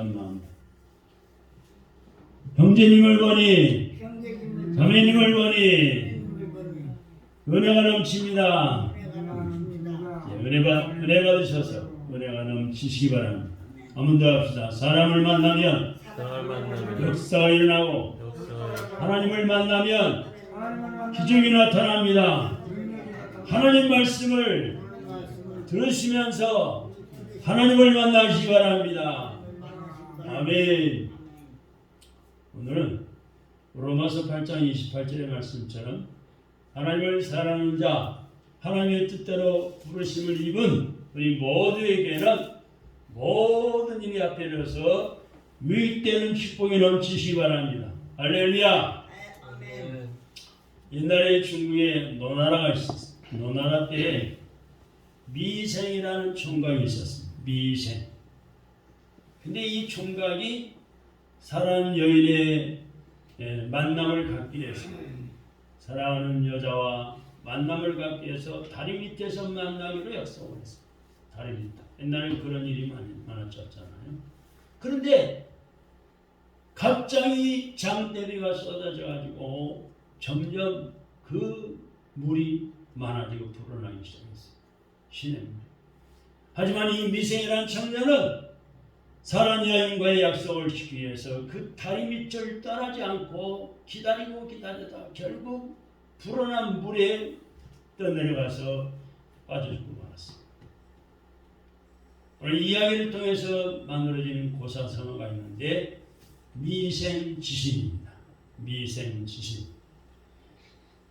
감사한 마음. 형제님을 보니, 자매님을 보니 은혜가 넘칩니다. 은혜 받으셔서 은혜가 넘치시기 바랍니다. 한번 더 합시다. 사람을 만나면 역사가 일어나고 하나님을 만나면 기적이 나타납니다. 하나님 말씀을 들으시면서 하나님을 만나시기 바랍니다. 아멘. 오늘은 로마서 8장 28절의 말씀처럼 하나님을 사랑하는 자, 하나님의 뜻대로 부르심을 입은 우리 모두에게는 모든 일이 앞에서 유익되는 축복이 넘치시기 바랍니다. 할렐루야. 옛날에 중국에 노나라가 있었어요. 노나라 때에 미생이라는 총각이 있었습니다. 미생. 근데 이 총각이 사랑하는 여인의 만남을 갖기 위해서, 사랑하는 여자와 만남을 갖기 위해서 다리 밑에서 만나기로 약속을 했어요. 다리 밑에. 옛날에 그런 일이 많았잖아요. 그런데 갑자기 장대비가 쏟아져 가지고 점점 그 물이 많아지고 불어나기 시작했어요. 시냇물. 하지만 이 미생이라는 청년은 사랑하는 여인과의 약속을 지키기 위해서 그 다리 밑을 떠나지 않고 기다리고 기다리다 결국 불어난 물에 떠내려가서 빠져 죽고 말았습니다. 오늘 이야기를 통해서 만들어진 고사성어가 있는데 미생지신입니다. 미생지신.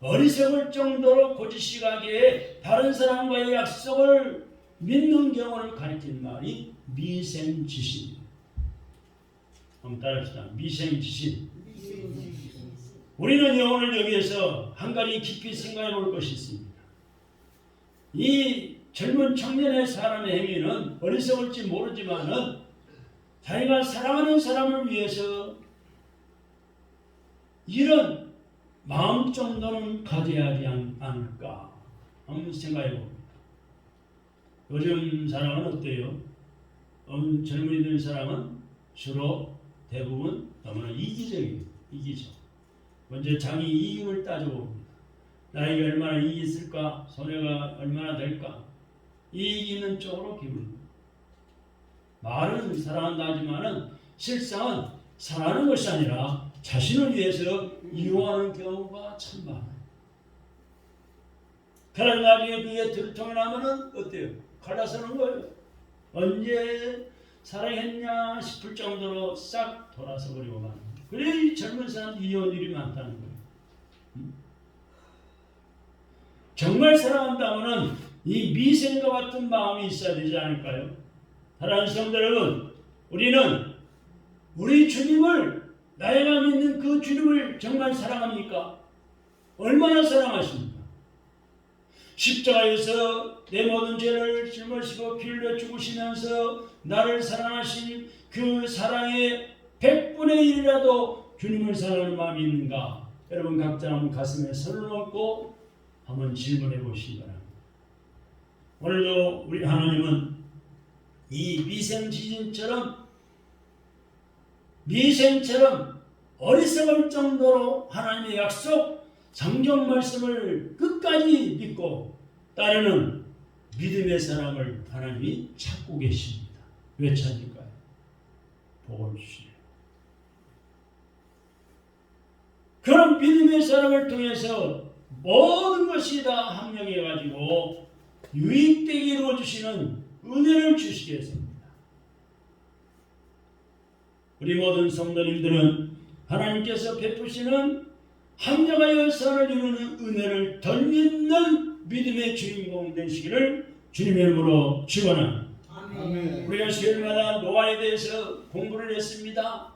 어리석을 정도로 고지식하게 다른 사람과의 약속을 믿는 경우를 가리키는 말이 미생지신입니다. 한번 따라합시다. 미생지신. 우리는 영혼을 여기에서 한 가지 깊이 생각해 볼 것이 있습니다. 이 젊은 청년의 사람의 행위는 어리석을지 모르지만은 자기가 사랑하는 사람을 위해서 이런 마음 정도는 가져야 하지 않을까 한번 생각해 봅니다. 요즘 사람은 어때요? 젊은이들 사람은 주로 대부분 너무나 이기적이에요. 이기적. 먼저 자기 이익을 따져봅니다. 나에게 얼마나 이익이 있을까? 손해가 얼마나 될까? 이익이 있는 쪽으로 기울입니다. 말은 사랑한다 하지만은 실상은 사랑하는 것이 아니라 자신을 위해서 이용하는 경우가 참 많아요. 그러나 나중에 그게 들통이 나면은 어때요? 갈라서는 거예요. 언제 사랑했냐 싶을 정도로 싹 돌아서 버리고 가는 거예요. 그래 이 젊은 사람 이혼 일이 많다는 거예요. 정말 사랑한다면은 이 미생과 같은 마음이 있어야 되지 않을까요? 사랑하는 성도 여러분, 우리는 우리 주님을, 나이가 믿는 그 주님을 정말 사랑합니까? 얼마나 사랑하십니까? 십자가에서 내 모든 죄를 짊어지고 피를 흘려 죽으시면서 나를 사랑하신 그 사랑의 100분의 1이라도 주님을 사랑하는 마음이 있는가? 여러분 각자 한번 가슴에 손을 얹고 한번 질문해 보시기 바랍니다. 오늘도 우리 하나님은 이 미생처럼 어리석을 정도로 하나님의 약속, 성경 말씀을 끝까지 믿고 따르는 믿음의 사람을 하나님이 찾고 계십니다. 왜 찾을까요? 복을 주시네요. 그런 믿음의 사람을 통해서 모든 것이 다 합력해가지고 유익되게 이루어주시는 은혜를 주시겠습니다. 우리 모든 성도님들은 하나님께서 베푸시는 합력하여 선을 이루는 은혜를 덜 믿는 믿음의 주인공 되시기를 주님의 이름으로 축원합니다. 우리가 수요일마다 노아에 대해서 공부를 했습니다.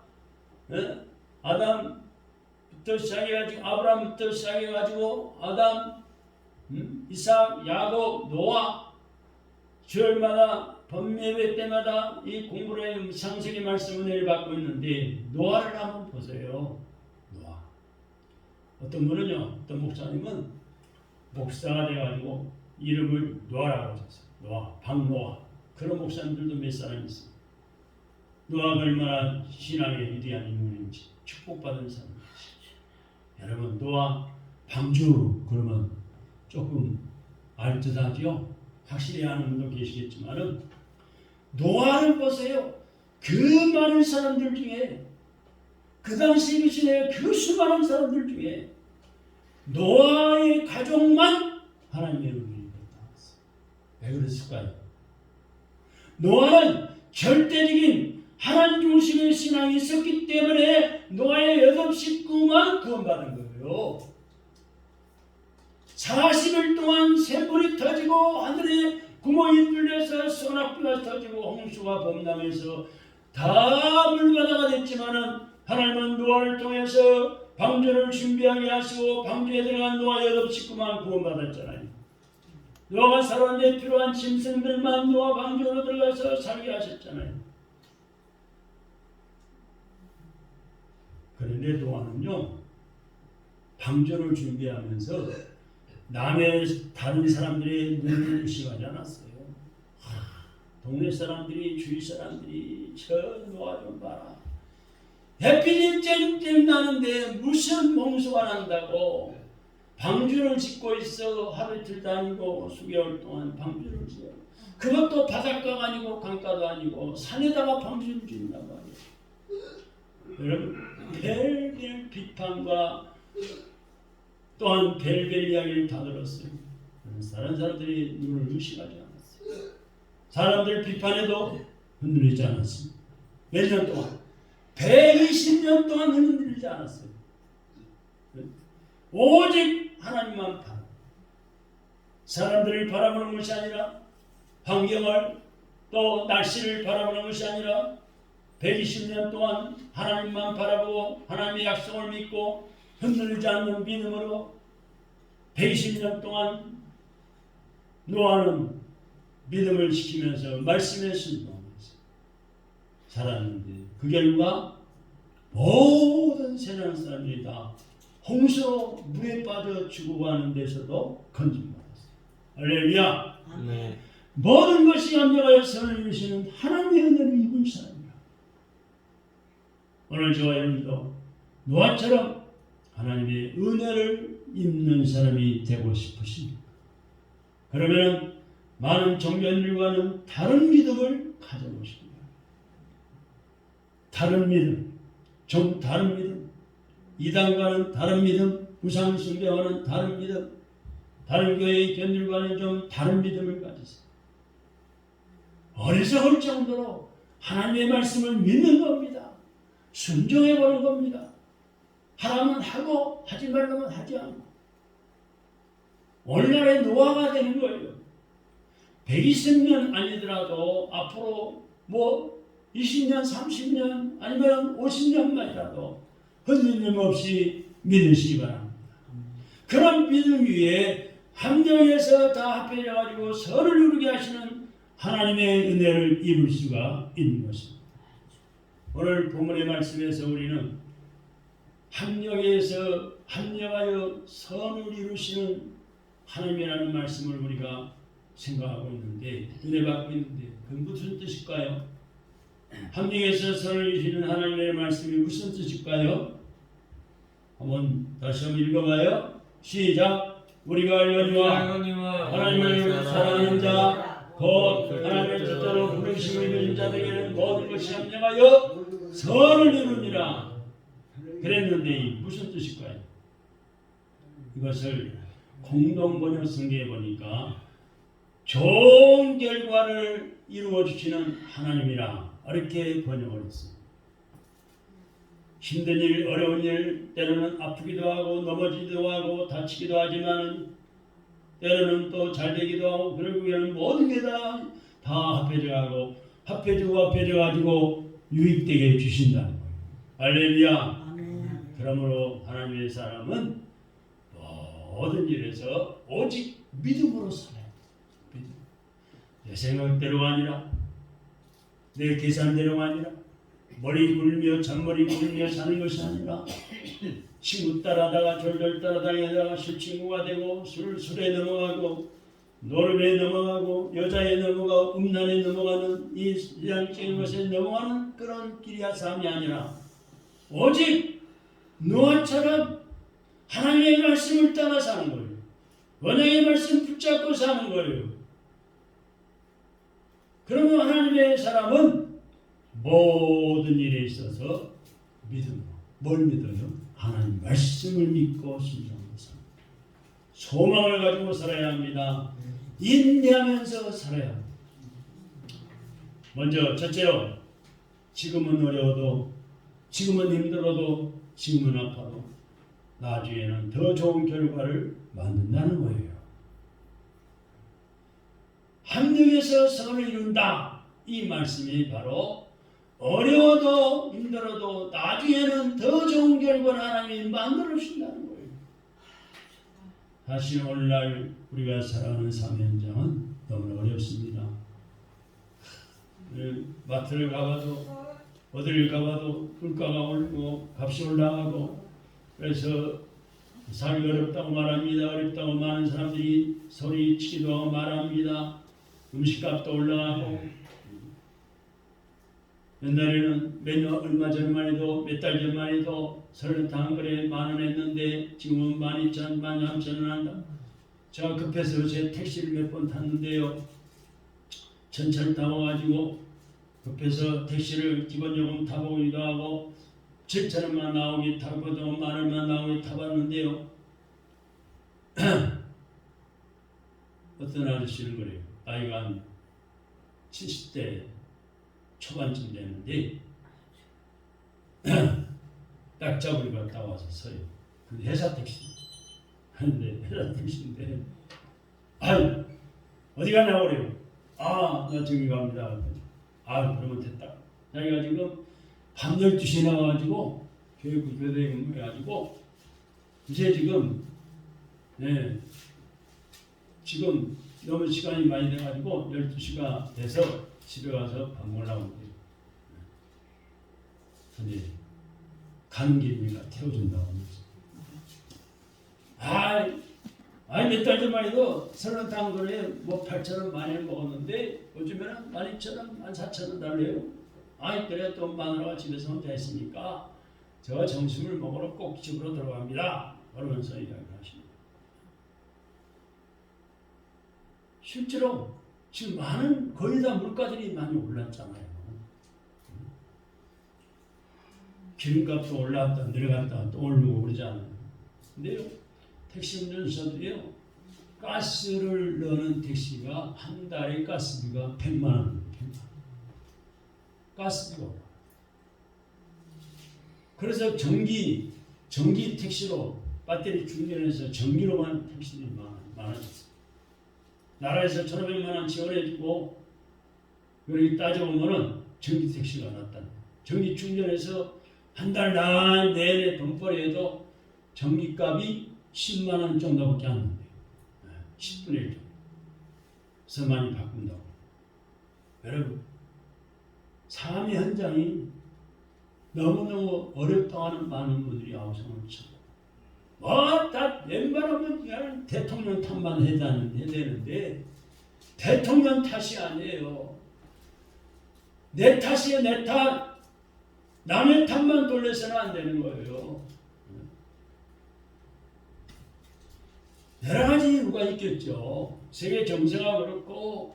아담부터 시작해가지고 아브라함부터 시작해가지고 아담, 이삭, 야곱, 노아 주일마다 범예배 때마다 이 공부를 창세기 말씀 은혜를 받고 있는데 노아를 한번 보세요. 노아. 어떤 분은요, 어떤 목사님은 목사가 돼가지고 이름을 노아라고 하셨어요. 노아, 박노아. 그런 목사님들도 몇 사람 있어요. 노아가 얼마나 신앙의 위대한 인물인지 축복받은 사람이지. 여러분 노아 방주 그러면 조금 알듯하죠. 확실히 아는 분도 계시겠지만은 노아를 보세요. 그 많은 사람들 중에 그 당시 그 시대에 그 수많은 사람들 중에 노아의 가족만 하나님의 은혜를 받았어요. 왜 그랬을까요? 노아는 절대적인 하나님 중심의 신앙이 있었기 때문에 노아의 8 식구만 구원받은 거예요. 40일 동안 샘불이 터지고 하늘에 구멍이 뚫려서 소낙비가 터지고 홍수가 범람해서 다 물바다가 됐지만은 하나님은 노아를 통해서 방주를 준비하게 하시고 방주에 들어간 노아 8 식구만 구원받았잖아요. 노아가 살아가는데 필요한 짐승들만 노아 방주로 들어가서 살게 하셨잖아요. 그런데 노아는요 방주를 준비하면서 남의 다른 사람들의 눈을 의식하지 않았어요. 동네 사람들이 주위 사람들이 저 노아 좀 봐라. 햇빛이 쨍쨍 나는데 무슨 홍수가 난다고 방주를 짓고 있어. 하루 이틀도 아니고 수개월 동안 방주를 지어. 그것도 바닷가가 아니고 강가도 아니고 산에다가 방주를 짓는단 말이에요. 여러분 별별 비판과 또한 별별 이야기를 다 들었어요. 다른 사람들이 눈을 의식하지 않았어요. 사람들 비판에도 흔들리지 않았습니다. 몇 년 동안? 120년 동안 흔들리지 않았어요. 오직 하나님만 바라. 사람들을 바라보는 것이 아니라 환경을 또 날씨를 바라보는 것이 아니라 120년 동안 하나님만 바라보고 하나님의 약속을 믿고 흔들리지 않는 믿음으로 120년 동안 노아는 믿음을 지키면서 말씀에 순종하면서 살았는데 그 결과 모든 세상 사람들이 다 홍수로 물에 빠져 죽어가는 데서도 건진받았어요. 할렐루야. 네. 모든 것이 합력하여 선을 이루시는 하나님의 은혜를 입은 사람이라. 오늘 저와 여러분도 노아처럼 하나님의 은혜를 입는 사람이 되고 싶으십니까? 그러면 많은 종교인들과는 다른 믿음을 가져보십니다. 다른 믿음, 좀 다른 믿음, 이단과는 다른 믿음, 우상숭배와는 다른 믿음, 다른 교회의 견들과는 좀 다른 믿음을 가지세요. 어리석을 정도로 하나님의 말씀을 믿는 겁니다. 순종해 보는 겁니다. 하라면 하고 하지 말라면 하지 않고 오늘날의 노아가 되는 거예요. 120년 아니더라도 앞으로 20년, 30년 아니면 50년만이라도 흔들림 없이 믿으시기 바랍니다. 그런 믿음 위에 함정에서 다 합해져가지고 선을 이루게 하시는 하나님의 은혜를 입을 수가 있는 것입니다. 오늘 본문의 말씀에서 우리는 합력에서 합력하여 선을 이루시는 하나님이라는 말씀을 우리가 생각하고 있는데 은혜 받고 있는데 그건 무슨 뜻일까요? 합력에서 선을 이루시는 하나님의 말씀이 무슨 뜻일까요? 한번 다시 한번 읽어봐요. 시작. 우리가 알거니와 하나님을 사랑하는 자 곧 하나님의 뜻대로 부르심을 입은 자들에게는 모든 것이 합력하여 선을 이루니라. 그랬는데 무슨 뜻일까요? 이것을 공동번역 성경에 보니까 좋은 결과를 이루어 주시는 하나님이라 이렇게 번역을 했습니다. 힘든 일, 어려운 일, 때로는 아프기도 하고 넘어지기도 하고 다치기도 하지만 때로는 또 잘되기도 하고 결국에는 모든 게 다 합해져가고 합해져가지고 유익되게 해주신다는 거예요. 할렐루야. 그러므로 하나님의 사람은 모든 일에서 오직 믿음으로 살아야 돼요. 내 생각대로가 아니라 내 계산대로가 아니라 머리 굴며 잔머리 굴며 사는 것이 아니라 친구 따라다가 졸졸 따라다니다가 술 친구가 되고 술에 넘어가고 노름에 넘어가고 여자에 넘어가고 음란에 넘어가는 이 세상적인 것에 넘어가는 그런 길이야 삶이 아니라 오직 노아처럼 하나님의 말씀을 따라 사는 거예요. 언약의 말씀 붙잡고 사는 거예요. 그러면 하나님의 사람은 모든 일에 있어서 믿음으로 뭘 믿어요? 하나님 말씀을 믿고 신성하게 삽니다. 소망을 가지고 살아야 합니다. 인내하면서 살아야 합니다. 먼저 첫째로 지금은 어려워도 지금은 힘들어도 지금은 아파도 나중에는 더 좋은 결과를 만든다는 거예요. 합력해서 선을 이룬다. 이 말씀이 바로 어려워도 힘들어도 나중에는 더 좋은 결과를 하나님이 만들어 주신다는 거예요. 사실 오늘날 우리가 살아가는 삶 현장은 너무나 어렵습니다. 마트를 가봐도 어디를 가봐도 물가가 오르고 값이 올라가고 그래서 살기 어렵다고 말합니다. 어렵다고 많은 사람들이 소리치기도 하고 말합니다. 음식값도 올라가고 옛날에는 얼마 전만 해도 몇 달 전만 해도 설렁탕 한 그릇에 10,000원 했는데 지금은 12,000원, 13,000원 한다. 제가 급해서 제 택시를 몇 번 탔는데요. 전철 타고 가지고 급해서 택시를 기본요금 타보기도 하고 7,000원만 나오기 타고도 10,000원만 나오기 타봤는데요. 어떤 아저씨는 그래요. 나이가 한 70대 초반쯤 되는데 딱 잡으러 갔다 와서 서요. 근데 회사 택시. 근데 회사 택시인데 아유 어디 가냐고 그래요. 아 나 저기 갑니다. 아 그러면 됐다. 자기가 지금 밤 12시에 나와가지고 교대 근무해가지고 이제 지금 지금 너무 시간이 많이 돼가지고 12시가 돼서 집에 가서 밥 먹으려고 해요. 근데 가는 길이니까 태워준다고 하면서 몇 달 전만 해도 설렁탕 그릇에 뭐 8,000원 많이 먹었는데 요즘에는 12,000원, 14,000원 달래요. 그래 또 마누라가 집에서 혼자 있으니까 저 점심을 먹으러 꼭 집으로 들어갑니다. 그러면서 이야기를 하십니다. 실제로 지금 거의 다 물가들이 많이 올랐잖아요. 기름값도 올랐다 내려갔다 또 오르고 그러잖아요. 근데요 택시 운전사들이요 가스를 넣는 택시가 한 달에 가스비가 100만 원. 가스비가 올라. 그래서 전기 택시로 배터리 충전해서 전기로 가는 택시들이 많아졌어요. 나라에서 1,500만 원 지원해주고 여기 따져보면은 전기 택시가 났다. 전기 충전해서 한 달 내내 돈벌이 해도 전기값이 10만 원 정도밖에 안 나요. 10분의 1 정도. 그래서 많이 바꾼다고. 여러분, 삶의 현장이 너무너무 어렵다고 하는 많은 분들이 아우성을 치고 다 웬만하면 그냥 대통령 탓만 해야 되는데 대통령 탓이 아니에요. 내 탓이에요. 내 탓. 남의 탓만 돌려서는 안 되는 거예요. 여러 가지 이유가 있겠죠. 세계 정세가 그렇고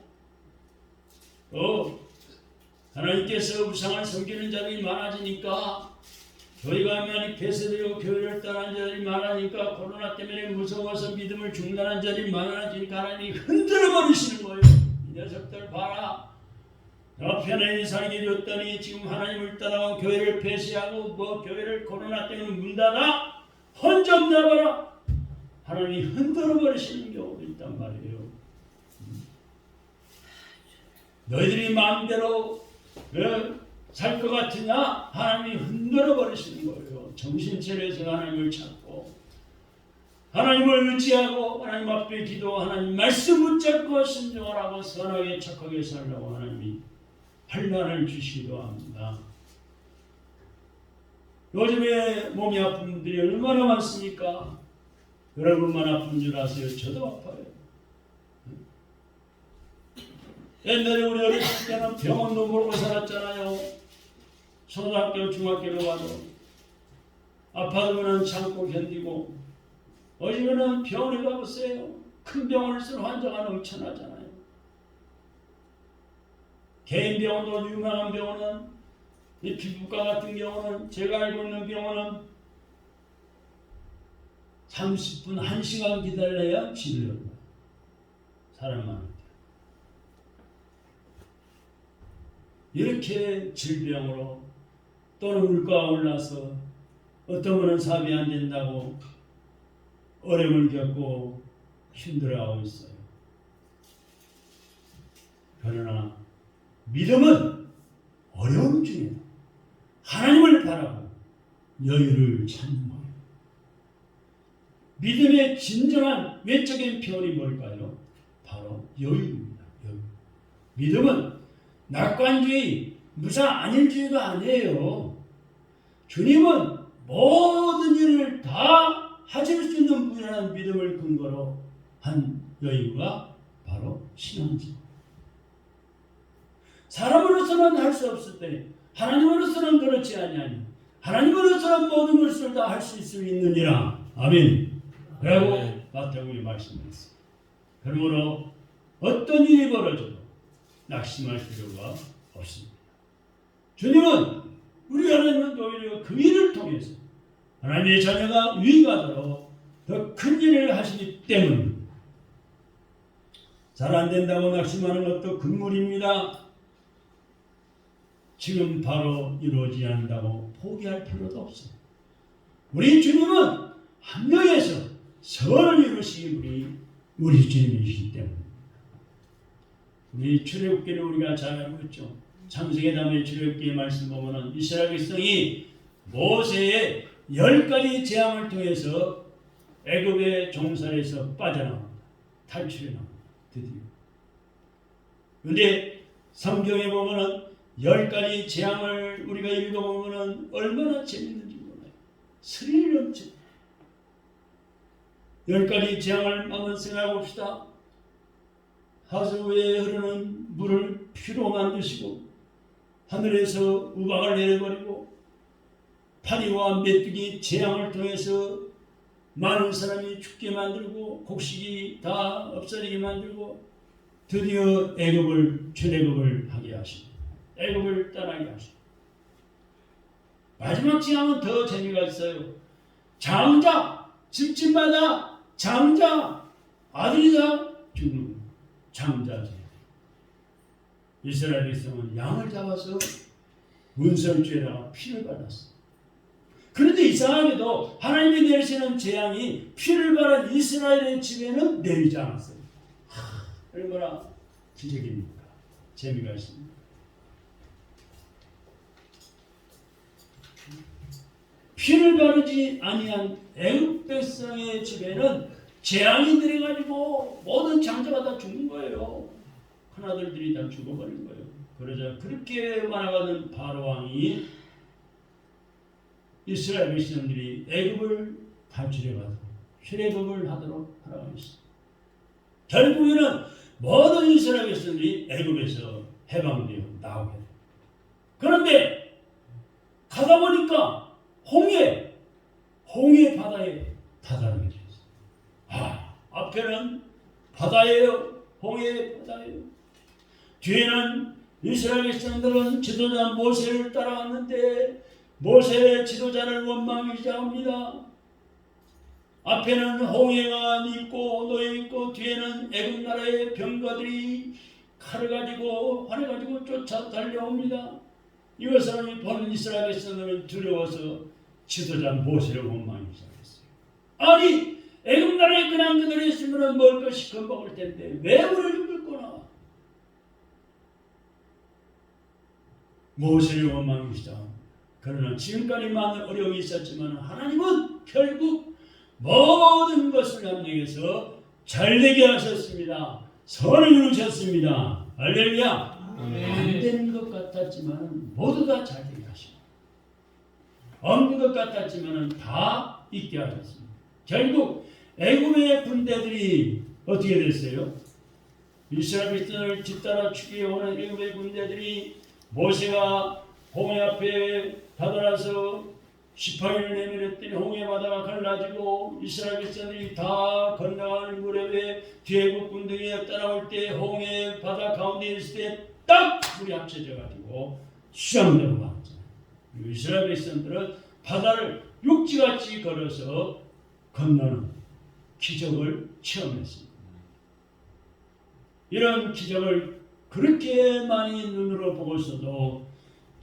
하나님께서 우상을 섬기는 자들이 많아지니까 교회가 많이 폐쇄되고 교회를 떠난 자들이 많아지니까 코로나 때문에 무서워서 믿음을 중단한 자들이 많아지니까 하나님이 흔들어 버리시는 거예요. 이 녀석들 봐라. 너 편안히 살게 줬더니 지금 하나님을 떠나고 교회를 폐쇄하고 교회를 코로나 때문에 문 닫아 혼좀 내버려. 하나님이 흔들어 버리시는 경우도 있단 말이에요. 너희들이 마음대로 살 것 같으냐? 하나님이 흔들어 버리시는 거예요. 정신 차려서 하나님을 찾고 하나님을 의지하고 하나님 앞에 기도하고 하나님 말씀 붙잡고 순종하라고 선하게 착하게 살라고 하나님이 환난을 주시기도 합니다. 요즘에 몸이 아픈 분들이 얼마나 많습니까? 여러분만 아픈 줄 아세요? 저도 아파요. 옛날에 우리 어렸을 때는 병원도 모르고 살았잖아요. 초등학교, 중학교로 가도 아파하면 참고 견디고 어지간한 병원에 가보세요. 큰 병원을 쓴 환자가 넘쳐나잖아요. 개인 병원도 유명한 병원은 이 피부과 같은 경우는 제가 알고 있는 병원은 30분, 1시간 기다려야 치료를 해요. 사람 많은데. 이렇게 질병으로 또는 물가가 올라서 어떤 분은 사업이 안 된다고 어려움을 겪고 힘들어하고 있어요. 그러나 믿음은 어려움 중에 하나님을 바라고 여유를 찾는 거예요. 믿음의 진정한 외적인 표현이 뭘까요? 바로 여유입니다. 여유. 믿음은 낙관주의, 무사안일주의가 아니에요. 주님은 모든 일을 다 하실 수 있는 분이라는 믿음을 근거로 한 여유가 바로 신앙이죠. 사람으로서는 할 수 없을 때 하나님으로서는 그렇지 아니하니 하나님으로서는 모든 것을 다 할 수 있느니라. 아멘. 라고 마태복음에 말씀했습니다. 그러므로 어떤 일이 벌어져도 낙심할 필요가 없습니다. 주님은 우리 하나님은 오히려 그 일을 통해서 하나님의 자녀가 유익하도록 더 큰 일을 하시기 때문입니다. 잘 안 된다고 낙심하는 것도 금물입니다. 지금 바로 이루어지지 않는다고 포기할 필요도 없어요. 우리 주님은 한 명에서 선을 이루시기 분이 우리 주님이시기 때문입니다. 우리 출애굽기를 우리가 잘 알고 있죠. 창세기 다음에 출애굽기의 말씀 보면은 이스라엘 백성이 모세의 10가지 재앙을 통해서 애굽의 종살에서 빠져나옵니다. 탈출해 나옵니다. 드디어. 그런데 성경에 보면은 10가지 재앙을 우리가 읽어보면은 얼마나 재밌는지 몰라요. 스릴이 넘쳐. 10가지 재앙을 한번 생각해 봅시다. 하수구에 흐르는 물을 피로 만드시고 하늘에서 우박을 내려버리고 파리와 메뚜기 재앙을 통해서 많은 사람이 죽게 만들고 곡식이 다 없어지게 만들고 드디어 출애굽을 하게 하십니다. 애굽을 떠나게 하십니다. 마지막 재앙은 더 재미가 있어요. 장자, 집집마다 장자, 아들이 다 죽는 장자제. 이스라엘 백성은 양을 잡아서 문설주에다가 피를 발랐어. 그런데 이상하게도 하나님이 내리시는 재앙이 피를 바른 이스라엘의 집에는 내리지 않았어요. 얼마나 기적입니까? 재미가 있습니다. 피를 바르지 아니한 애굽 백성의 집에는 재앙이 내려가지고 모든 장자가 다 죽는 거예요. 큰아들들이 다 죽어버린 거예요. 그러자 그렇게 만화가던 바로 왕이 이스라엘 백성들이 애굽을 탈출해가서 출애굽을 하도록 하라고 했습니다. 결국에는 모든 이스라엘 백성들이 애굽에서 해방되어 나오게 돼요. 그런데 가다 보니까 홍해 바다에 다다르게 됐어요. 앞에는 바다예요. 홍해 바다예요. 뒤에는 이스라엘 백성들은 지도자 모세를 따라왔는데 모세의 지도자를 원망하기 시작합니다. 앞에는 홍해가 있고 놓여 있고 뒤에는 애굽 나라의 병거들이 칼을 가지고 활을 가지고 쫓아 달려옵니다. 이것을 보는 이스라엘 백성들은 두려워서 지도자 모세를 원망하기 시작했어요. 아니 애굽 나라에 그냥 그들이 있으면 먹을 것이 금방 올 텐데 왜 우리를 끌거나. 모세를 원망하기 시작합니다. 그러나 지금까지 많은 어려움이 있었지만 하나님은 결국 모든 것을 합력해서 잘되게 하셨습니다. 선을 이루셨습니다. 할렐루야. 안 되는 것 같았지만 모두 다 잘되게 하십니다. 없는 것 같았지만 다 있게 하셨습니다. 결국 애굽의 군대들이 어떻게 됐어요? 이스라엘 백성을 뒤따라 죽이어오는 애굽의 군대들이 모세가 홍해 앞에 다다라서 지팡이를 내밀었더니 홍해 바다가 갈라지고 이스라엘 백성들이 다 건너가는 무렵에 뒤에국 군대가 따라올 때 홍해 바다 가운데 있을 때 딱 불이 합쳐져 가지고 수장되고 말았잖아요. 이스라엘 백성들은 바다를 육지같이 걸어서 건너는 기적을 체험했습니다. 이런 기적을 그렇게 많이 눈으로 보고서도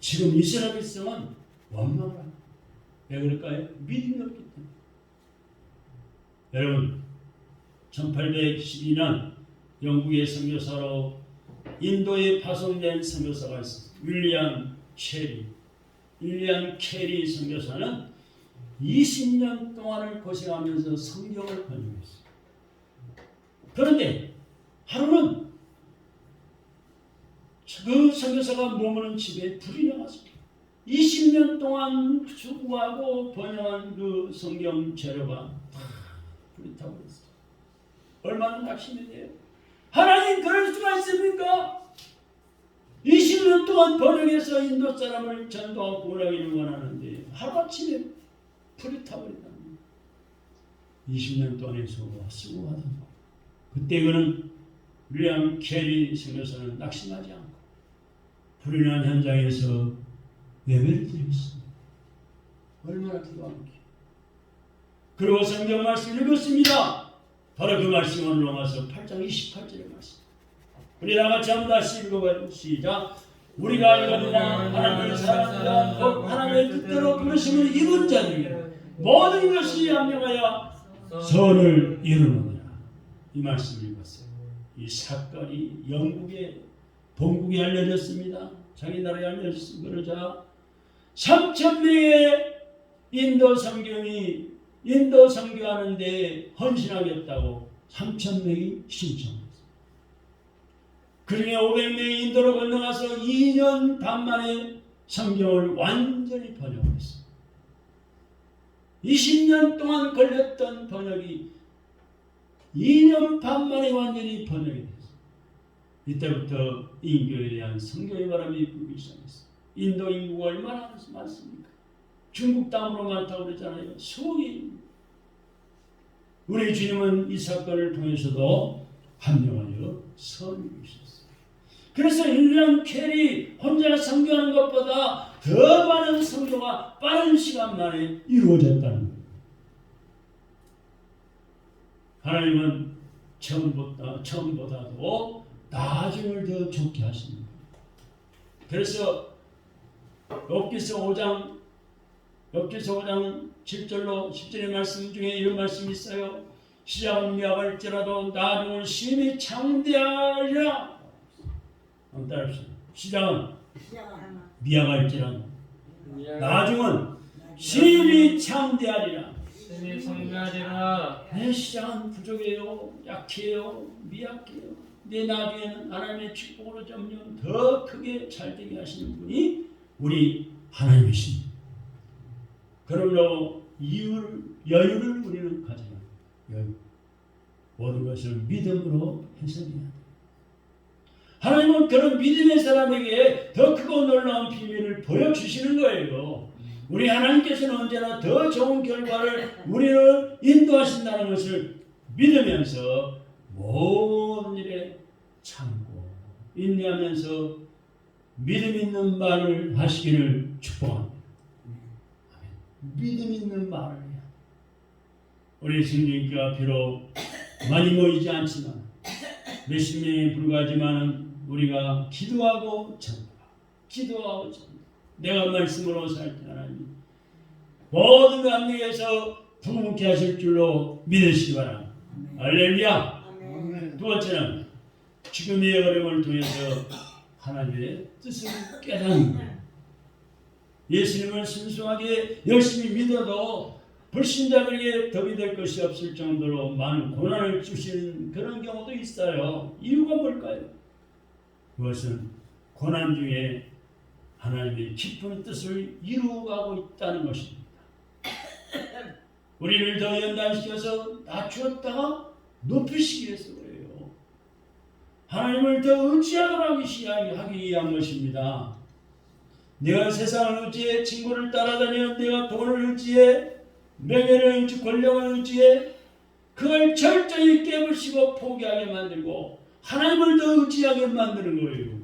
지금 이스라엘 백성은 원망을 합니다. 왜 그럴까요? 믿음이 없기 때문에. 여러분, 1812년 영국의 선교사로 인도에 파송된 선교사가 있습니다. 윌리엄 캐리 선교사는 20년 동안을 고생하면서 성경을 번역했어요. 그런데 하루는 그 선교사가 머무는 집에 불이 나왔습니다. 20년 동안 수고하고 번역한 그 성경 재료가 다 불이 타고 있어요. 얼마나 낙심이 돼요? 하나님 그럴 수가 있습니까? 20년 동안 번역해서 인도 사람을 전도하고 구원하기를 원하는데 하루아침에 불이 타버린다. 20년 동안의 수고하던 그때 그는 윌리엄 캐리 선교사는 낙심하지 않고 불이 난 현장에서 예배를 드렸습니다. 얼마나 기도합니까? 그리고 성경 말씀을 읽었습니다. 바로 그 말씀 오늘 로마서 8장 28절의 말씀. 우리 다같이 한번 다시 읽어봐요. 시작. 우리가 이거니나 하나님을 사랑하는 곧 하나님의 뜻대로 부르심을 이룬 자들에게 모든 것이 합력하여 선을 이루느니라. 이 말씀을 읽었어요. 이 사건이 영국의 본국에 알려졌습니다. 자기 나라에 알려졌습니다. 그러자 3,000명의 인도 선교하는데 헌신하겠다고 3,000명이 신청했어요. 그중에 500명이 인도로 건너가서 2년 반 만에 성경을 완전히 번역했어요. 20년 동안 걸렸던 번역이 2년 반 만에 완전히 번역이 됐어요. 이때부터 인교에 대한 성경의 바람이 불기 시작했어요. 인도 인구가 얼마나 많습니까? 중국 땅으로 많다고 그러잖아요. 수억이. 우리 주님은 이 사건을 통해서도 합력하여 선을 이루셨어요. 그래서 윌리엄 캐리 혼자 선교하는 것보다 더 많은 선교가 빠른 시간 만에 이루어졌다는 거예요. 하나님은 처음보다도 나중을 더 좋게 하십니다. 그래서 욥기서 5장 7절로 10절의 말씀 중에 이런 말씀이 있어요. 시작은 미약할지라도 나중은 심히 창대하리라. 한번 따라합시다. 시작은 미약할지라도 나중은 심히 창대하리라. 내 시작은 부족해요, 약해요, 미약해요. 내 나중에는 하나님의 축복으로 점점 더 크게 잘되게 하시는 분이 우리 하나님이십니다. 그러므로 여유를 우리는 가져야 해요. 모든 것을 믿음으로 해석해야 돼요. 하나님은 그런 믿음의 사람에게 더 크고 놀라운 비밀을 보여주시는 거예요. 우리 하나님께서는 언제나 더 좋은 결과를 우리를 인도하신다는 것을 믿으면서 모든 일에 참고 인내하면서 믿음 있는 말을 하시기를 축복합니다. 믿음 있는 말을 해야 돼. 우리 성령교회가 비록 많이 모이지 않지만 몇십 명에 불과하지만 우리가 기도하고 전도하고 내가 말씀으로 살 때 하나님 모든 감리에서 부흥케 하실 줄로 믿으시기 바랍니다. 할렐루야. 두 번째는 지금의 어려움을 통해서 하나님의 뜻을 깨닫는 거예요. 예수님을 순수하게 열심히 믿어도 불신자들에게 덕이 될 것이 없을 정도로 많은 고난을 주시는 그런 경우도 있어요. 이유가 뭘까요? 그것은 고난 중에 하나님의 깊은 뜻을 이루어가고 있다는 것입니다. 우리를 더 연단시켜서 낮추었다가 높이시기 위해서 그래요. 하나님을 더 의지하도록 하기 위한 것입니다. 내가 세상을 의지해 친구를 따라다녀 내가 돈을 의지해 명예를 의지 권력을 의지해 그걸 철저히 깨부시고 포기하게 만들고 하나님을 더 의지하게 만드는 거예요.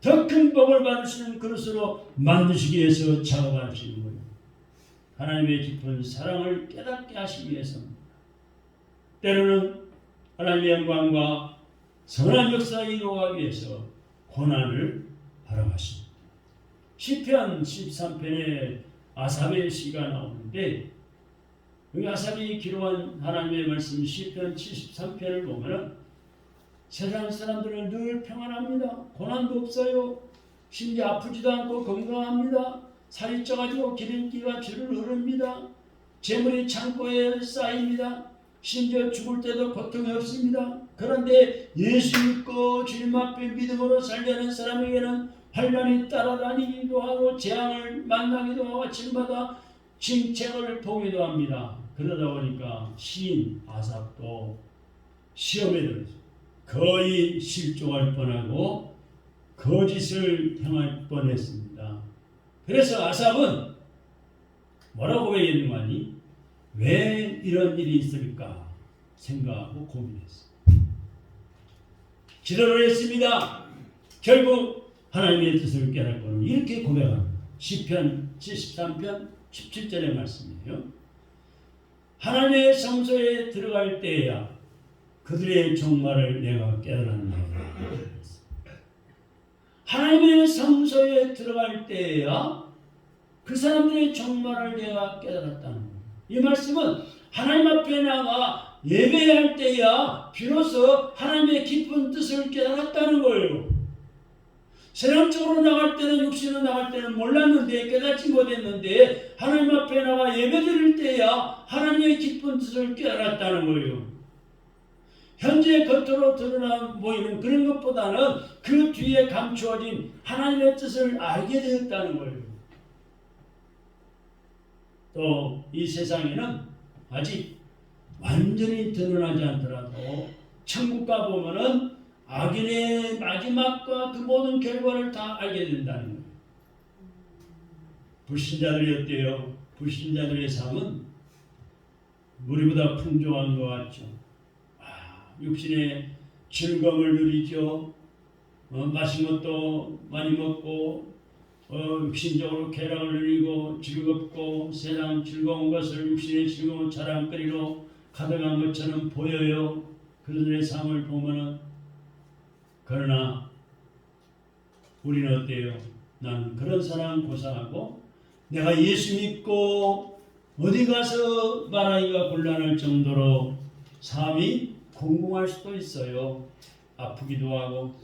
더 큰 복을 받으시는 그릇으로 만드시기 위해서 작업하시는 거예요. 하나님의 깊은 사랑을 깨닫게 하시기 위해서입니다. 때로는 하나님의 영광과 선한 역사를 이루어가기 위해서 고난을 바라봤습니다. 시편 13편에 아삽의 시가 나오는데 여기 아삽이 기록한 하나님의 말씀 시편 73편을 보면 세상 사람들은 늘 평안합니다. 고난도 없어요. 심지어 아프지도 않고 건강합니다. 살이 쪄가지고 기름기가 줄을 흐릅니다. 재물이 창고에 쌓입니다. 심지어 죽을 때도 고통이 없습니다. 그런데 예수 믿고 주님 앞에 믿음으로 살려는 사람에게는 환난이 따라다니기도 하고 재앙을 만나기도 하고 아침마다 징책을 보기도 합니다. 그러다 보니까 시인 아삽도 시험에 들어서 거의 실종할 뻔하고 거짓을 행할 뻔했습니다. 그래서 아삽은 뭐라고 고백했는 거 아니? 왜 이런 일이 있을까 생각하고 고민했어요. 기도를 했습니다. 결국 하나님의 뜻을 깨닫고는 이렇게 고백합니다. 시편 73편 17절의 말씀이에요. 하나님의 성소에 들어갈 때에야 그들의 종말을 내가 깨달았나이다. 하나님의 성소에 들어갈 때에야 그 사람들의 종말을 내가 깨달았다는 거예요. 이 말씀은 하나님 앞에 나가 예배할 때야 비로소 하나님의 깊은 뜻을 깨달았다는 거예요. 세상적으로 나갈 때는 육신으로 나갈 때는 몰랐는데 깨닫지 못했는데 하나님 앞에 나가 예배드릴 때야 하나님의 깊은 뜻을 깨달았다는 거예요. 현재 겉으로 드러나 보이는 그런 것보다는 그 뒤에 감추어진 하나님의 뜻을 알게 되었다는 거예요. 또 이 세상에는 아직 완전히 드러나지 않더라도 천국 가보면은 악인의 마지막과 그 모든 결과를 다 알게 된다는 거예요. 불신자들이 어때요? 불신자들의 삶은 우리보다 풍족한 것 같죠. 육신의 즐거움을 누리죠. 맛있는 것도 많이 먹고 육신적으로 쾌락을 누리고 즐겁고 세상 즐거운 것을 육신의 즐거운 자랑거리로 가득한 것처럼 보여요. 그들의 삶을 보면은. 그러나 우리는 어때요? 난 그런 사람 고사하고 내가 예수 믿고 어디 가서 말하기가 곤란할 정도로 삶이 궁궁할 수도 있어요. 아프기도 하고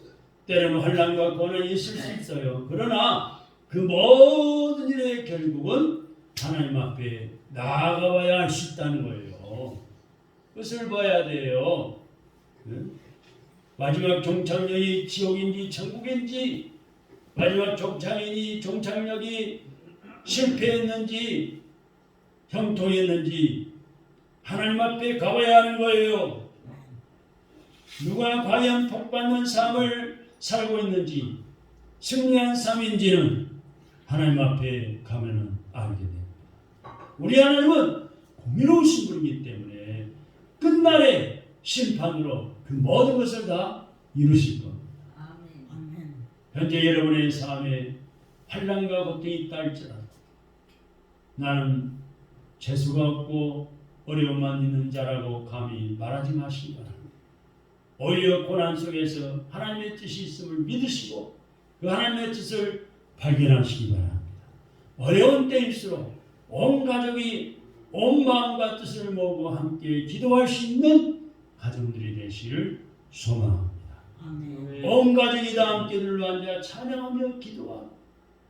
때로는 환난과 고난이 있을 수 있어요. 그러나 그 모든 일의 결국은 하나님 앞에 나아가야 할 수 있다는 거예요. 그것을 봐야 돼요. 마지막 종착역이 지옥인지 천국인지 마지막 종착역이 실패했는지 형통했는지 하나님 앞에 가봐야 하는 거예요. 누가 과연 복받는 삶을 살고 있는지 승리한 삶인지는 하나님 앞에 가면은 알게 됩니다. 우리 하나님은 공의로우신 분이기 때문에 끝날에 심판으로 그 모든 것을 다 이루실 겁니다. 아멘. 현재 여러분의 삶에 환난과 고통이 있다 할지라도 나는 재수가 없고 어려움만 있는 자라고 감히 말하지 마시기 바랍니다. 오히려 고난 속에서 하나님의 뜻이 있음을 믿으시고 그 하나님의 뜻을 발견하시기 바랍니다. 어려운 때일수록 온 가족이 온 마음과 뜻을 모으고 함께 기도할 수 있는 가정들이 되시를 소망합니다. 아멘. 온 가족이 다 함께 눌러앉아 찬양하며 기도하고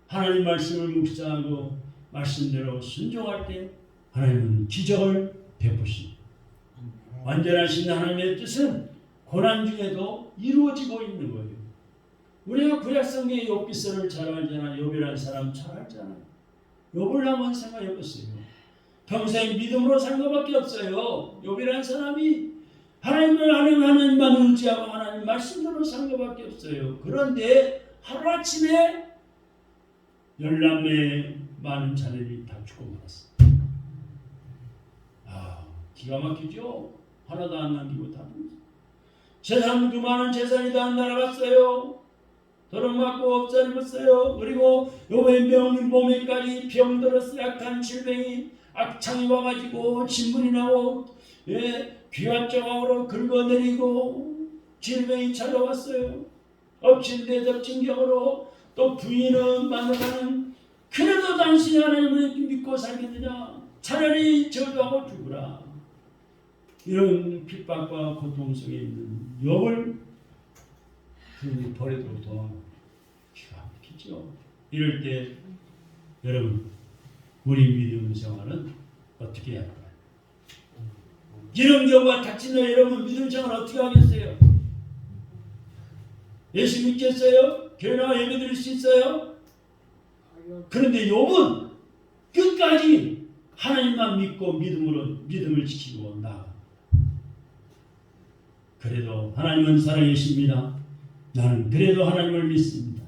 하나님 말씀을 묵상하고 말씀대로 순종할 때 하나님은 기적을 베푸십니다. 완전하신 하나님의 뜻은 고난 중에도 이루어지고 있는 거예요. 우리가 구약성경의 욥기서를 잘 알잖아요. 욥이라는 사람 잘 알잖아요. 욥을 한번 생각해 보세요. 평생 믿음으로 산 것밖에 없어요. 욥이라는 사람이 하나님만 의지하고 하나님 말씀대로 산 것밖에 없어요. 그런데 하루아침에 10남매 많은 자녀들이 다 죽고 말았어요. 기가 막히죠? 하나도 안 남기고 다 재산, 그 많은 재산이 다 날아갔어요. 도둑맞고 없어졌어요. 그리고 요번에 몸에까지 병들어서 약한 질병이 악창이 와가지고 진물이 나고 귀환조각으로 긁어내리고 질병이 찾아왔어요. 엎친 데 덮친 격으로 또 부인은 만나가는 그래도 당신이 하나님을 믿고 살겠느냐? 차라리 저주하고 죽으라. 이런 핍박과 고통 속에 있는 욥을 버리도록 도와가고 기가 막히죠. 이럴 때 여러분 우리 믿음 생활은 어떻게 해야 할까요? 이런 경우가 닥치는 여러분 믿음 생활 어떻게 하겠어요? 예수 믿겠어요? 교회 나와 예배 드릴 수 있어요? 그런데 욥은 끝까지 하나님만 믿고 믿음을 지키고 나아가. 그래도 하나님은 살아계십니다. 나는 그래도 하나님을 믿습니다.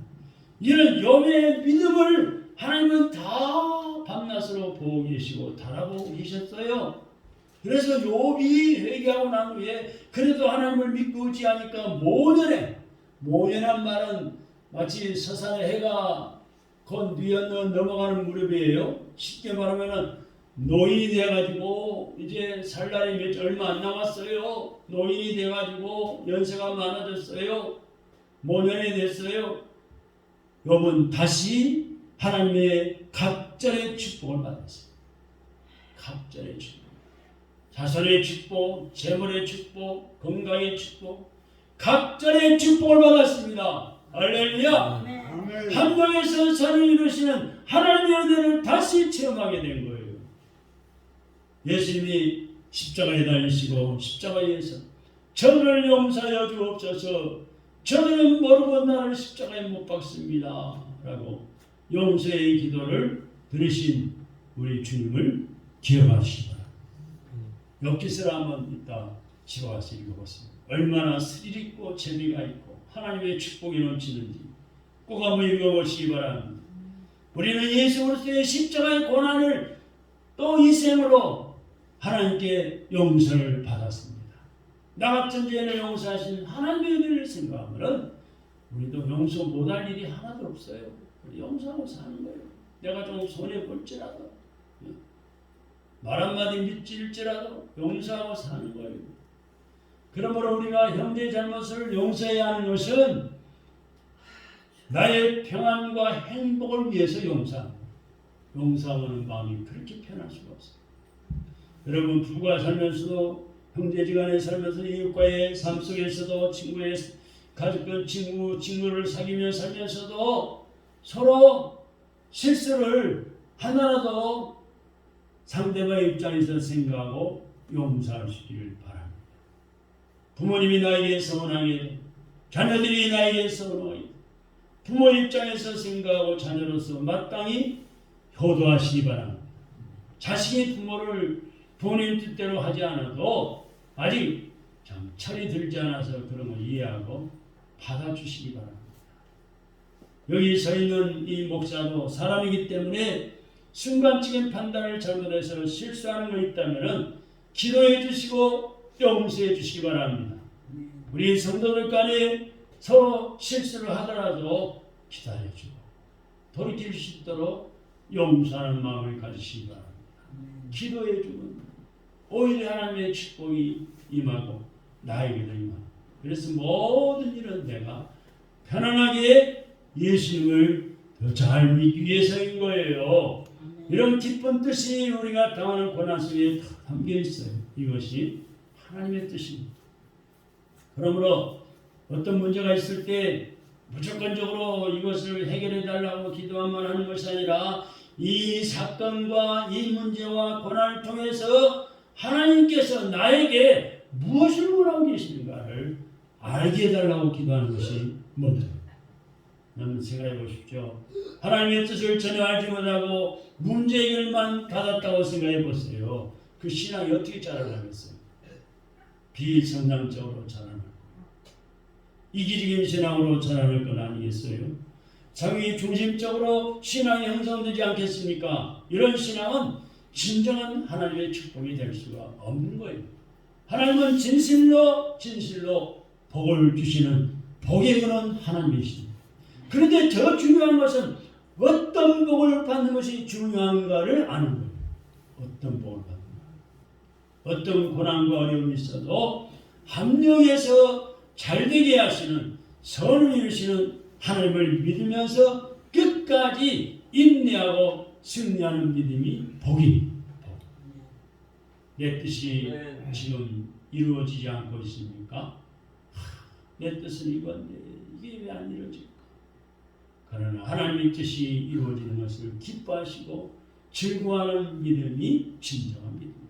이런 욥의 믿음을 하나님은 다 밤낮으로 보고 계시고 달아보고 계셨어요. 그래서 욥이 회개하고 난 후에 그래도 하나님을 믿고 의지하니까 모년한 말은 마치 서산의 해가 곧 뉘었는 넘어가는 무렵이에요. 쉽게 말하면 노인이 돼가지고 이제 살 날이 얼마 안 남았어요. 노인이 돼가지고 연세가 많아졌어요. 모년이 됐어요. 욥은 다시 하나님의 갑절의 축복을 받았어요. 갑절의 축복, 자손의 축복, 재물의 축복, 건강의 축복, 갑절의 축복을 받았습니다. 할렐루야. 함정에서 선을 이루시는 하나님의 은혜를 다시 체험하게 된 거예요. 예수님이 십자가에 달리시고 십자가에서 저를 용서하여 주옵소서, 저는 모르고 나를 십자가에 못 박습니다 라고 용서의 기도를 들으신 우리 주님을 기억하시기 바랍니다. 욥기서를 한번 이따 집에 와서 읽어보습니다. 얼마나 스릴 있고 재미가 있고 하나님의 축복이 넘치는지 꼭 한번 읽어보시기 바랍니다. 우리는 예수 그리스도의 십자가의 고난을 또 이 생으로 하나님께 용서를 받았습니다. 나 같은 죄인을 용서하신 하나님의 은혜를 생각하면 우리도 용서 못할 일이 하나도 없어요. 우리 용서하고 사는 거예요. 내가 좀 손해볼지라도 말 한마디 미칠지라도 용서하고 사는 거예요. 그러므로 우리가 형제의 잘못을 용서해야 하는 것은 나의 평안과 행복을 위해서 용서하는 마음이 그렇게 편할 수가 없어요. 여러분 부부가 살면서도 형제지간에 살면서 이웃과의 삶 속에서도 친구의 가족들 친구를 사귀며 살면서도 서로 실수를 하나라도 상대방의 입장에서 생각하고 용서할 수 있기를 바랍니다. 부모님이 나에게 서운하게, 자녀들이 나에게 서운하게, 부모 입장에서 생각하고 자녀로서 마땅히 효도하시기 바랍니다. 자식이 부모님 뜻대로 하지 않아도 아직 철이 들지 않아서 그런 걸 이해하고 받아주시기 바랍니다. 여기 서 있는 이 목사도 사람이기 때문에 순간적인 판단을 잘못해서 실수하는 거 있다면 기도해 주시고 용서해 주시기 바랍니다. 우리 성도들 간에 서로 실수를 하더라도 기다려주고 돌이킬 수 있도록 용서하는 마음을 가지시기 바랍니다. 기도해 주면 오히려 하나님의 축복이 임하고 나에게도 임하고, 그래서 모든 일은 내가 편안하게 예수님을 더 잘 믿기 위해서인 거예요. 이런 기쁜 뜻이 우리가 당하는 고난 속에 담겨 있어요. 이것이 하나님의 뜻입니다. 그러므로 어떤 문제가 있을 때 무조건적으로 이것을 해결해 달라고 기도만 하는 것이 아니라 이 사건과 이 문제와 고난을 통해서 하나님께서 나에게 무엇을 원하고 계시는가를 알게 해달라고 기도하는 것이 먼저입니다. 여러분 생각해 보십시오. 하나님의 뜻을 전혀 알지 못하고 문제 해결만 받았다고 생각해 보세요. 그 신앙이 어떻게 자라나겠어요? 비성장적으로 자라는 이기적인 신앙으로 자라는 건 아니겠어요? 자기 중심적으로 신앙이 형성되지 않겠습니까? 이런 신앙은 진정한 하나님의 축복이 될 수가 없는 거예요. 하나님은 진실로 복을 주시는 복의 근원 하나님이십니다. 그런데 더 중요한 것은 어떤 복을 받는 것이 중요한가를 아는 거예요. 어떤 복을 받는 가 어떤 고난과 어려움이 있어도 합력해서 잘되게 하시는 선을 이루시는 하나님을 믿으면서 끝까지 인내하고 승리하는 믿음이 복입니다. 내 뜻이 지금 이루어지지 않고 있습니까? 내 뜻은 이건데 이게 왜 안 이루어질까? 그러나 하나님의 뜻이 이루어지는 것을 기뻐하시고 즐거워하는 믿음이 진정한 믿음이에요.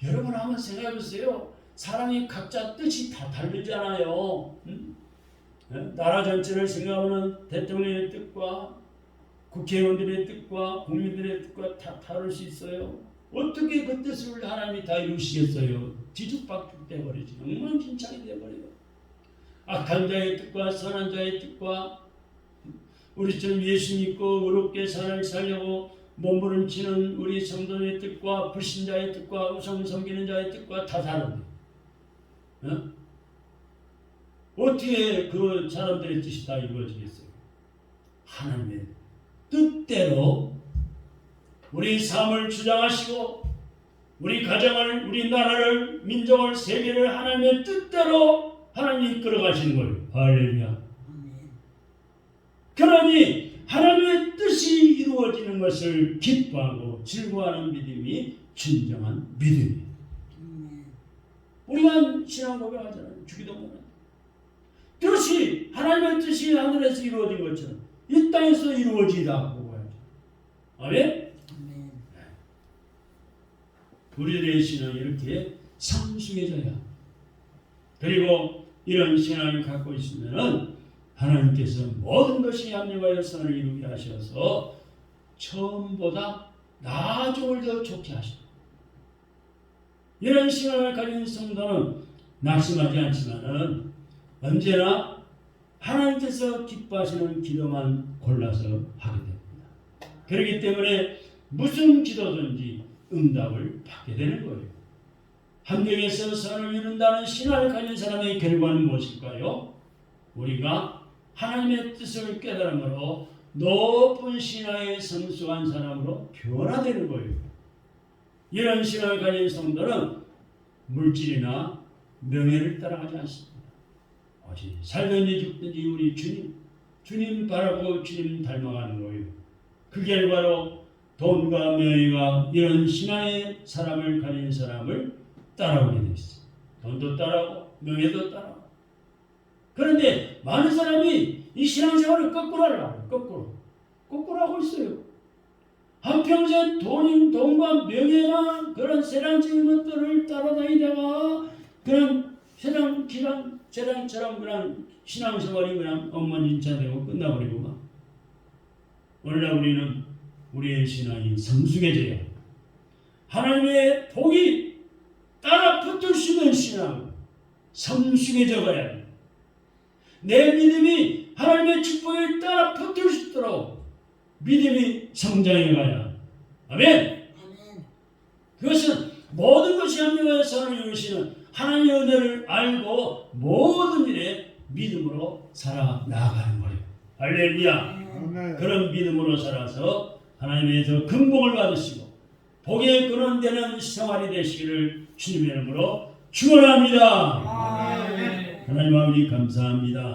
여러분 한번 생각해 보세요. 사람이 각자 뜻이 다 다르잖아요. 나라 전체를 생각하면 대통령의 뜻과 국회의원들의 뜻과 국민들의 뜻과 다 다를 수 있어요. 어떻게 그 뜻을 하나님이 다 이루시겠어요? 뒤죽박죽 돼버리지. 엉망진창이 돼버려요. 악한 자의 뜻과 선한 자의 뜻과 우리처럼 예수 믿고 의롭게 살려고 몸부림치는 우리 성도의 뜻과 불신자의 뜻과 우상 섬기는 자의 뜻과 다 다른데 어떻게 그 사람들의 뜻이 다 이루어지겠어요? 하나님의 뜻대로 우리 삶을 주장하시고 우리 가정을, 우리 나라를, 민족을, 세계를 하나님의 뜻대로 하나님이 이끌어가시는 거예요. 할렐루야. 그러니 하나님의 뜻이 이루어지는 것을 기뻐하고 즐거워하는 믿음이 진정한 믿음이에요. 우리가 신앙 고백하잖아요. 주기도문은 뜻이 하나님의 뜻이 하늘에서 이루어진 것처럼 이 땅에서 이루어지다 보고야죠. 아멘? 우리들의 신앙이 이렇게 성숙해져야 그리고 이런 신앙을 갖고 있으면은 하나님께서 모든 것이 합력하여 선을 이루게 하셔서 처음보다 나중을 더 좋게 하십니다. 이런 신앙을 가진 성도는 낙심하지 않지만은 언제나 하나님께서 기뻐하시는 기도만 골라서 하게 됩니다. 그렇기 때문에 무슨 기도든지 응답을 받게 되는 거예요. 합력해서 선을 이룬다는 신앙을 가진 사람의 결과는 무엇일까요? 우리가 하나님의 뜻을 깨달음으로 높은 신앙의 성숙한 사람으로 변화되는 거예요. 이런 신앙을 가진 성도는 물질이나 명예를 따라가지 않습니다. 오직 살든지 죽든지 우리 주님 바라고 주님 닮아가는 거예요. 그 결과로 돈과 명예가 이런 신앙의 사람을 가진 사람을 따라오게 되어 있어요. 돈도 따라오고 명예도 따라오고. 그런데 많은 사람이 이 신앙생활을 거꾸로 하려고 거꾸로 하고 있어요. 한평생 돈과 명예나 그런 세상적인 것들을 따라다니다가 그냥 세상처럼 그냥 신앙생활이 그냥 엉망진창되고 끝나버리고 막. 오늘날 우리는 우리의 신앙이 성숙해져야 하나님의 복이 따라 붙을 수 있는 신앙 성숙해져 가야 돼. 내 믿음이 하나님의 축복에 따라 붙을 수 있도록 믿음이 성장해 가야. 아멘. 그것은 모든 것이 합력하여 선을 이루시는 하나님의 은혜를 알고 모든 일에 믿음으로 살아나가는 거예요. 할렐루야. 그런 믿음으로 살아서 하나님의 더 큰 복을 받으시고 복의 근원되는 생활이 되시기를 주님의 이름으로 축원합니다. 하나님 아버지 감사합니다.